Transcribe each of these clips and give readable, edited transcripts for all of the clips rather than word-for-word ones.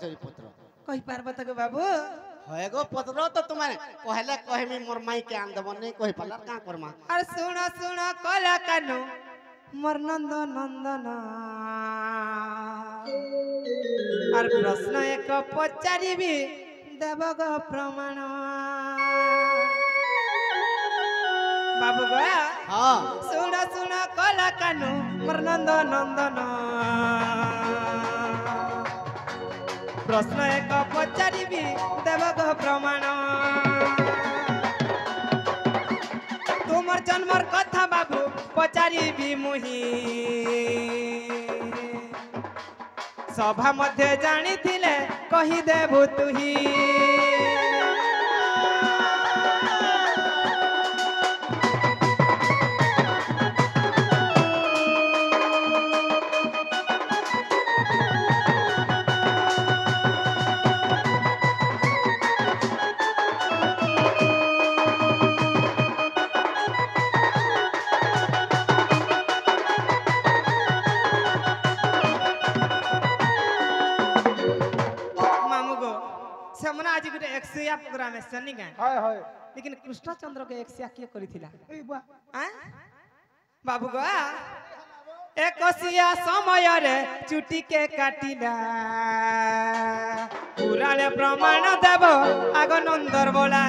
कहि पुत्र कहि पार्वत के बाबू है गो पुत्र तो तुम्हारे कहले कहमी मोर माई के आन देबो नहीं कहि पाला का करमा अरे सुन सुन कला कानु मोर नंद नंदन और प्रश्न एक पचारिबी देवग प्रमाण बाबू गया हां सुन सुन कला कानु मोर नंद नंदन प्रश्न एक पचारिबी देवग प्रमाण तुमर जन्मर कथा बाबू पचारिबी मुही सभा मध्य जानी थिले कही देबु तुही एकसिया प्रोग्राम है सनी का हाय हाय लेकिन कृष्णचंद्र के एकसिया के करिथिला ए बा बाबू गो एकसिया समय रे चुटी के काटिला पुराणे प्रमाण देव आग नंदर बोला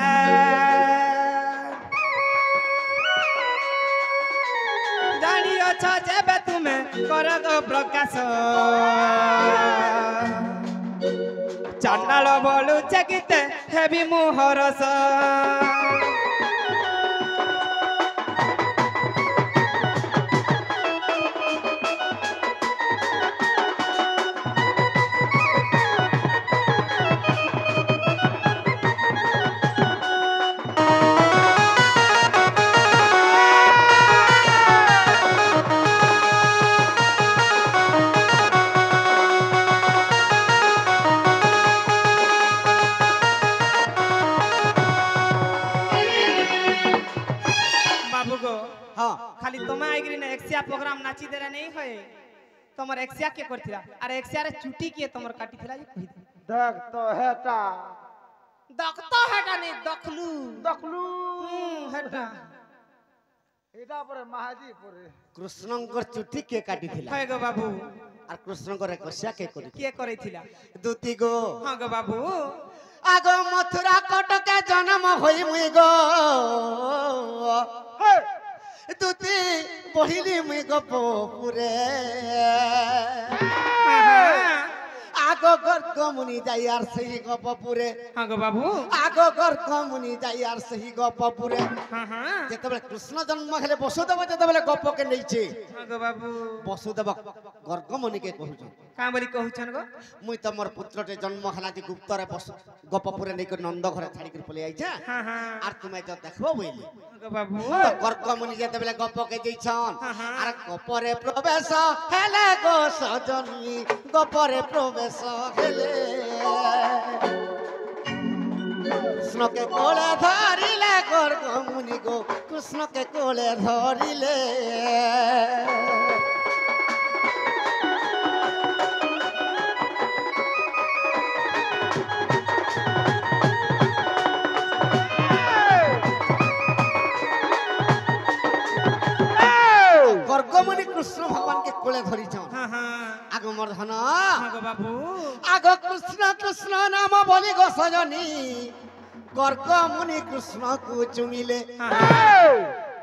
जानियो छ जेबे तुमे करग प्रकाश चांडाल बोलू चकिते हेबी मुहरस खाली तुम आइग्री ना एक्सिया प्रोग्राम नाची देरा नहीं होए तमर एक्सिया के करथिला अरे एक्सिया रे चुटी के तमर काटिथिला जे कहि देख तो हेटा नहीं दखलू दखलू हेटा एटा परे महाजी परे कृष्णंकर चुटी के काटिथिला है गो बाबू और कृष्णंकर एकसिया के करिथिला दूती गो हां गो बाबू आगो मथुरा कटके जन्म होई मुई गो दूती पहिले मुई गपुरे आगो गर्ग मुनि जाई आर सही गपुरे हां गो बाबू आगो गर्ग मुनि जाई आर सही गपुरे हां हां जेतबे कृष्ण जन्म हेले वसुदेव जेतबे गप के नैचे हां गो बाबू वसुदेव गर्ग मुनि के कहू का बोली कहउछन गो मुई तमर पुत्रटे जन्म हला जे गुप्त रे गपपुरे नै नंद घरे छाड़ी कर पले आइछा हां हां आर तुमे जो देखबो बोली गो बाबू गर्ग मुनि जेतबे गप के जइछन आर गपरे प्रवेश हेले गो सजनी गपरे प्रवेश हेले कृष्ण के कोले धरिले गर्ग मुनि गो कृष्ण के कोले धरिले गर्गमुनि कृष्ण भगवान के कोले धरी छन हां हां आगो मोर धन हां गो बाबू आगो कृष्ण कृष्ण नाम बोली गो सजनी गर्गमुनि कृष्ण को चुमिले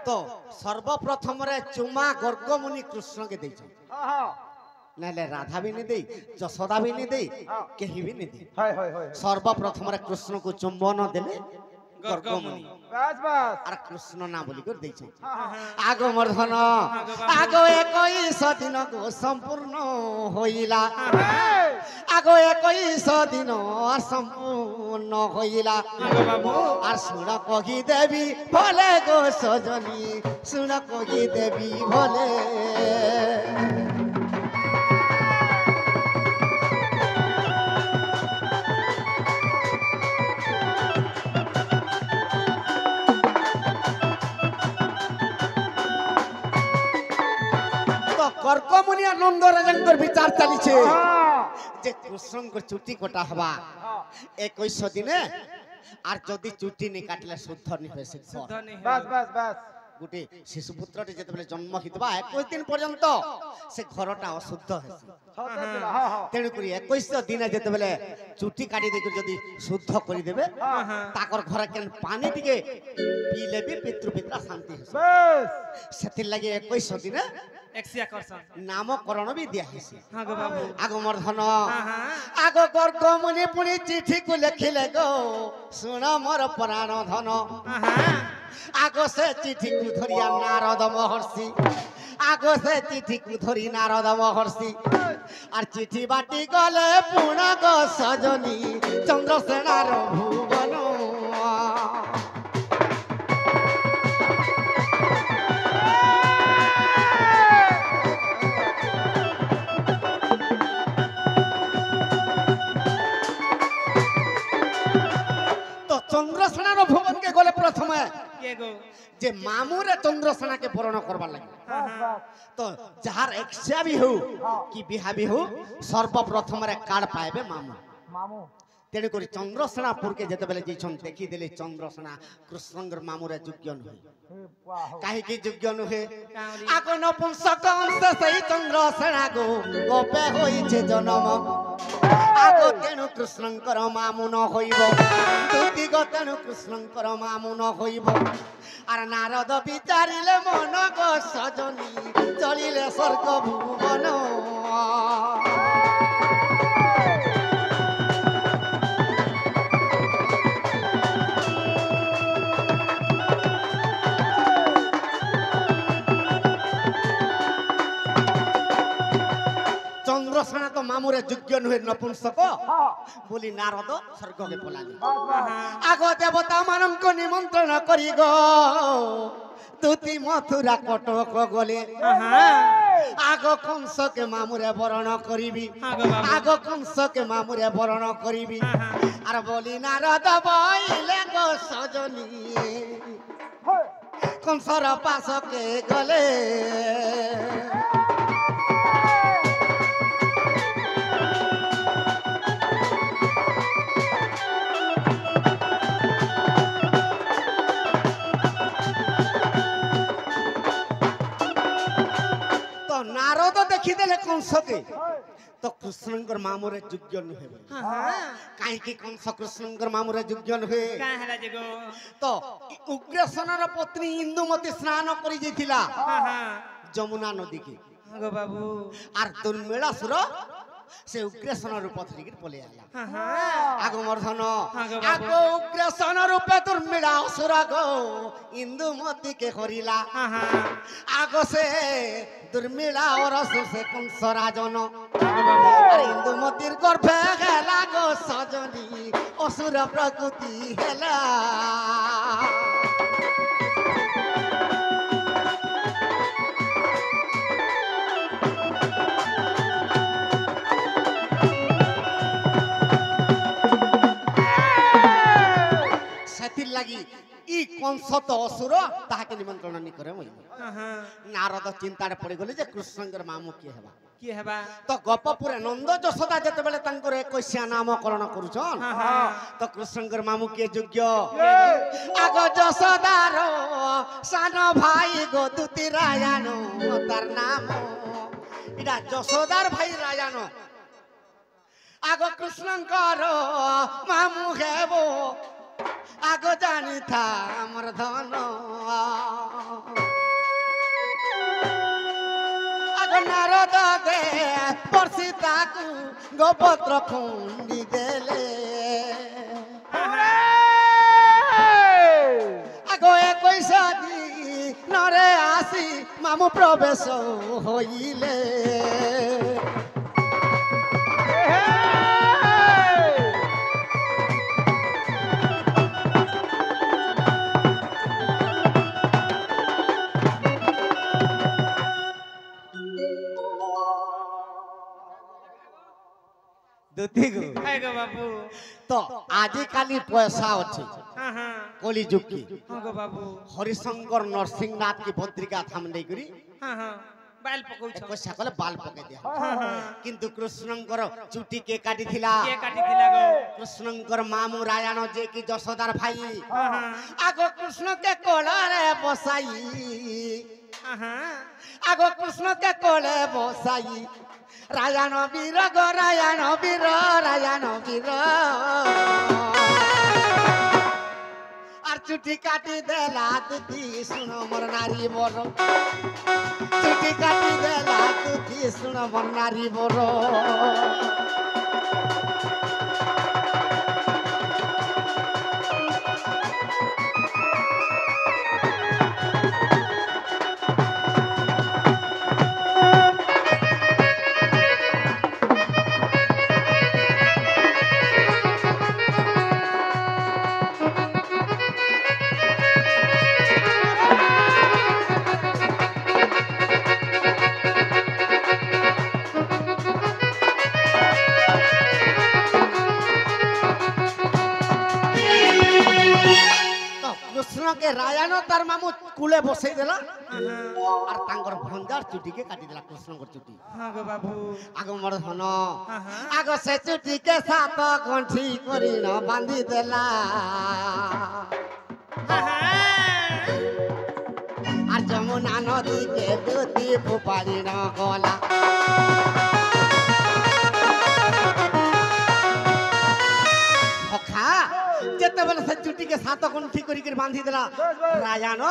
तो सर्वप्रथम रे चुमा गर्गमुनि कृष्ण के दै छन हां नले राधा भी नहीं दे जशोदा भी नहीं दे केही भी नहीं दे हाय हाय हाय सर्वप्रथम रे कृष्ण को चुंबन देले गर्गमुनि बस बस आर कृष्ण ना बोली कर दै छन आगो मोर धन आगो 21 दिन को संपूर्ण होइला आगो 21 दिन संपूर्ण होइला आर सुन कही देवी भले गो सजनी सुन कही देवी भले कर्कमुनिया नंद राजंकर विचार चली যে কৃষ্ণঙ্কর চুটি কটা হবা 21 দিনে আর যদি চুটি নি কাটলে শুদ্ধ নি হয় সে ঘর ধনী বাস বাস বাস গোটে শিশুপুত্রটি যেতবেলে জন্ম হইতবা 21 দিন পর্যন্ত সে ঘরটা অশুদ্ধ হেসি সতে দিলা হ্যাঁ হ্যাঁ তেণু করি 21 দিনে যেতবেলে চুটি কাটি দেই যদি শুদ্ধ করে দেবে তাকর ঘরে কেন পানি টিকে পিলে বি পিতৃপিত্রা শান্তি হেসি বাস সেতির লাগি 21 দিনে এক্সিয়া করছন নামকরণ বি দিয়া হেসি হ্যাঁ গো বাবু আগমর্ধন হ্যাঁ আগ গর্গ মুনি পুনি চিঠি কু লেখিলে গো শুণ মোর প্রাণ ধন হ্যাঁ আগ সে চিঠি কু ধরিয়া নারদ মহর্ষি আগ সে চিঠি কু ধরি নারদ মহর্ষি আর চিঠি বাটি গলে পুণ গো সজনী চন্দ্রসেনার ভুবন তো চন্দ্রসেনার ভুবনকে গলে প্রথমে কে গো যে মামুরে চন্দ্রসেনাকে বরণ করবার লাগে বাস বাস তো যাহার একশা বি হু কি বিহা বি হু সর্বপ্রথমরে কার্ড পাইবে মামু মামু তেণু করে চন্দ্রসেনাপুরকে যেতবেলে যেছন দেখি দেলে চন্দ্রসেনা কৃষ্ণঙ্কর মামুরে যোগ্য নহে হে বাহ কাহিকি যোগ্য নহে কাউরি আগ নপুংসক অংশ সেই চন্দ্রসেনা গো গোপে হইছে জনম আগ তেণু কৃষ্ণঙ্কর মামু ন হইব দুতি গো তেণু কৃষ্ণঙ্কর মামু ন হইব আর নারদ বিচারিলে মন গো সজনী চলিলে স্বর্গ ভুবন চন্দ্রসেনা তো মামুরে যোগ্য নহে নপুংসক হ্যাঁ বলি নারদ স্বর্গকে পলালি বাস বাস আগ দেবতা মানঙ্ক নিমন্ত্রণ করি গো দুতি মথুরা কটক গলে হ্যাঁ আগ কংসকে মামুরে বরণ করিবি হ্যাঁ গো বাবু আগ কংসকে মামুরে বরণ করিবি আর বলি নারদ বইলে গো সজনী হ্যাঁ কংসর পাশকে গলে তো নারদ দেখিদেলে কংসকে তো কৃষ্ণঙ্কর মামুরে যোগ্য নহে হ্যাঁ কাহিকি কংস কৃষ্ণঙ্কর মামুরে যোগ্য নহে কাঁ হেলা যে গো তো উগ্রসেনার পত্নী ইন্দুমতী স্নান করে যাইছিলা হ্যাঁ যমুনা নদীকে হ্যাঁ গো বাবু আর দুর্মিଳାসুর সে উগ্রসেন রূপ ধরিকি পলে আইলা হ্যাঁ আগমর্ধন আগ বাবু। আগ উগ্রসেন রূপে দুর্মিଳାসুর গো ইন্দুমতীকে করিলা হ্যাঁ আগ সে দুর্মিলা অরস সে কংস রাজন হ্যাঁ গো বাবু আর ইন্দুমতীর গর্ভে হেলা গো সজনী অসুর প্রকৃতি হেলা সেতির লাগি ই কংস তো অসুর তাহাকে নিমন্ত্রণ নি করে মই হ্যাঁ নারদ চিন্তারে পড়ি গলি যে কৃষ্ণঙ্কর মামু কি হেবা কি হেবা তো গপপুরে নন্দ যশোদা যেতেবেলে তাঙ্কর 21 নামকরণ করুছন হ্যাঁ তো কৃষ্ণঙ্কর মামু কে যোগ্য আগ যশোদার সান ভাই গো দুতি রায়ান তার নাম এটা যশোদার ভাই রায়ান আগ কৃষ্ণঙ্কর মামু হেব আগ জানি থা আমার ধন আগ নারদ দে পড়ছি তাকু গোপত্র খুন্দি দেলে আগ 21 দিনরে আসি মামু প্রবেশ হইলে দুতিগো হ্যাঁ গো বাবু তো আজিকালি পয়সা আছে হ্যাঁ কলিযুগ কি হ্যাঁ গো বাবু হরিশঙ্কর নরসিংহনাথ की पत्रिका थाम नहीं करी হ্যাঁ बाल पकौछ एकोशा कले बाल पके दिया हाय हाय किंतु कृष्णंकर चुटी के काटी थिला के काटी थिला गो कृष्णंकर मामू रायण जे की यशोदार भाई हां हां आगो कृष्ण के कोला रे बसाई हां आगो कृष्ण के कोले बसाई रायण वीर गो रायण वीर আর চুটি কাটি দেলা তুই শুনো মোর নারী বড় চুটি কাটি দেলা তুই শুনো মোর নারী বড় के रायण तार मामू कुले बसई देला और तांगर भंजार चुटी के काटी देला कृष्ण को चुटी हां गो बाबू आगो मोर धन आगो से चुटी के साथ गंठी करी न बांधी देला और जमुना नदी के दूती फुपारी न गला जेते बेले से चुटी के साथ गंठी करी के बांधी देला रायण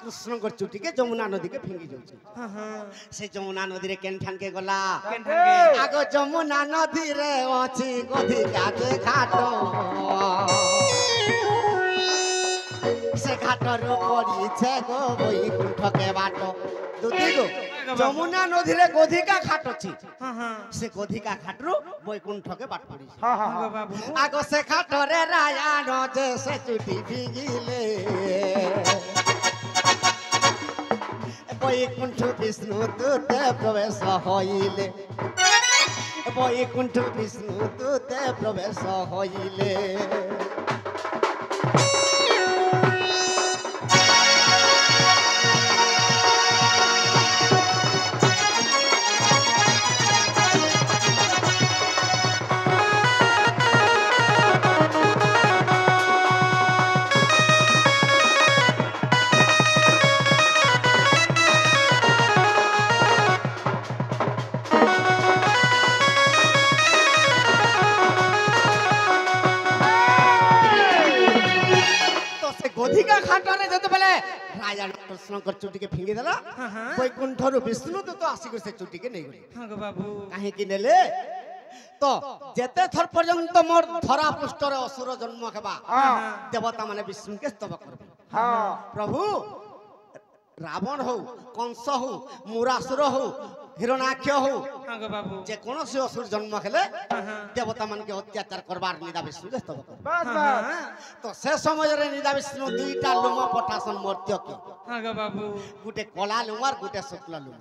कृष्ण को चुटी के जमुना नदी के फिंगी जाउची से जमुना नदी रे केनठान के गला आगो जमुना नदी रे अछि गधी गाजे घाटो से घाटर पड़ी छे गो बैकुंठ के बाटो दुती गो जमुना नदी रे गधिका घाट अछि से गधिका घाटरू बैकुंठ के बाट पड़ी हां हां गो बाबू आगो से घाट रे रायण जे से चुटी फिंगिले बैकुंठ विष्णु दूते प्रवेश होइले बैकुंठ विष्णु दूते प्रवेश होइले गधिका घाटरे जते बेले रायण कृष्ण कर चुटी के फिंगी देला बैकुंठरु विष्णु तो आसी कर से चुटी के नै गले हां गो बाबू काहे कि नेले तो जेते थर पर्यंत मोर धरा पृष्ठरे असुर जन्म हेबा देवता माने विष्णु के स्तव करबे हां प्रभु रावण हो कंस हो मुरासुर हो हिरण्याक्ष हो हां गो बाबू जे कोनोसी असुर जन्म हेले देवता मान के अत्याचार करबार निदा विष्णु के स्तव कर बस बस तो से समय रे निदा विष्णु दुईटा लुम पठासन मर्त्य के हां गो बाबू गुटे कला लुम और गुटे शुक्ल लुम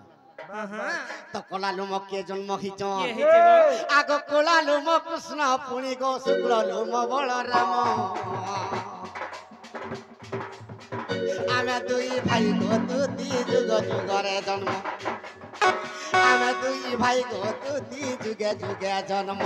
तो कला लुम के जन्म हिच के हिचे गो आगो कला लुम कृष्ण पुणी गो शुक्ल लुम बलराम आमे दुई भाई गो दुई जुग जुगरे जन्म आमे दुई भाई गो दुई जुगे जुगे जन्म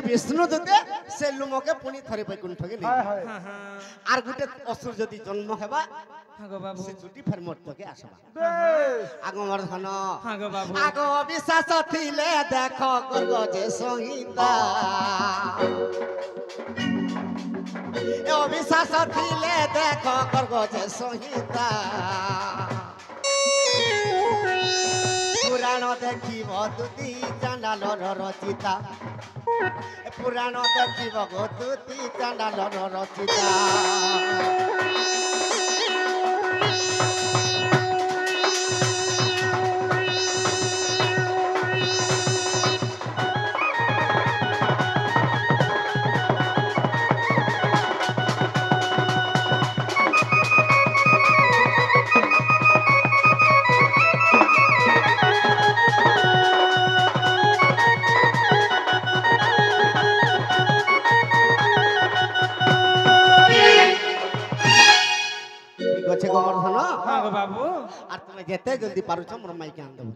विष्णु देते से लुम के पुणी थरे बैकुंठ के हाय हाय आर गुटे असुर जदि जन्म हेबा हां गो बाबू से चुटी फेर मर्त्य के आसबा बेस आगो वर्धन हां गो बाबू आगो अविश्वास थिले देखो करगो जे संहिता ए अविश्वास थिले देखो करगो जे संहिता पुराण देखिब दुती चांडालर रचिता पुराण देखिब गो दुती चांडालर रचिता अच्छे गोवर्धन हाँ गो बाबू আর তুমি যেতে জলদি পারুছ মোর মাইকে আন দেবো